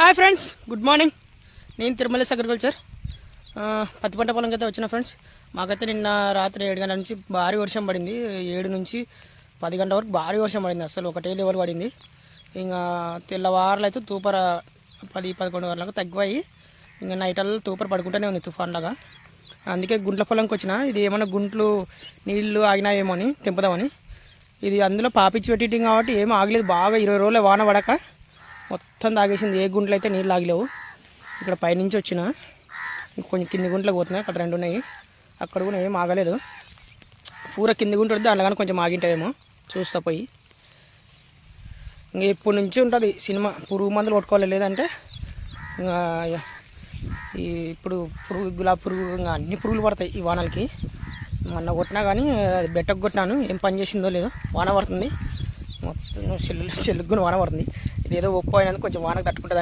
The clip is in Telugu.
Hi friends, good morning. నేను తిరుమల అగ్రికల్చర్ పత్తి పంట పొలంకి అయితే వచ్చిన ఫ్రెండ్స్. మాకైతే నిన్న రాత్రి 7 గంటల నుంచి భారీ వర్షం పడింది. 7 నుంచి 10 గంటల వరకు భారీ వర్షం పడింది. అసలు ఒకటే లెవెల్ పడింది. ఇంకా తెల్లవారులు అయితే తూపర 10-11 వరకు తగ్గిపోయి ఇంకా నైటల్లో తూపర పడుకుంటూనే ఉంది తుఫాన్ లాగా. అందుకే గుంట్ల పొలంకి వచ్చిన. ఇది ఏమన్నా గుంట్లు నీళ్లు ఆగినాయేమో అని తెంపుదామని. ఇది అందులో పాపిచ్చి పెట్టింది కాబట్టి ఏమీ ఆగలేదు. బాగా 20 రోజులు వాన పడక మొత్తం తాగేసింది. ఏ గుంటలు అయితే నీళ్ళు ఆగలేవు. ఇక్కడ పైనుంచి వచ్చిన కొంచెం కింది గుంటలకు పోతున్నాయి. అక్కడ 2 ఉన్నాయి. అక్కడ కూడా ఏం ఆగలేదు. పూర కింది గుంట వద్దు, అందుకని కొంచెం ఆగింటాయేమో చూస్తా పోయి. ఇంక ఇప్పటి నుంచి ఉంటుంది సినిమా. పురుగు మందులు కొట్టుకోవాలి, లేదంటే ఇంకా ఇప్పుడు గులాబీ పురుగు ఇంకా అన్ని పురుగులు పడతాయి ఈ వానలకి. మొన్న కొట్టినా కానీ బెట్టకు కొట్టినాను, ఏం పని చేసిందో లేదో. వాన పడుతుంది మొత్తం, చెల్లుగుని వాన పడుతుంది. ఇది ఏదో ఒప్పు అయినందుకు కొంచెం వానకు తట్టుకుంటుంది.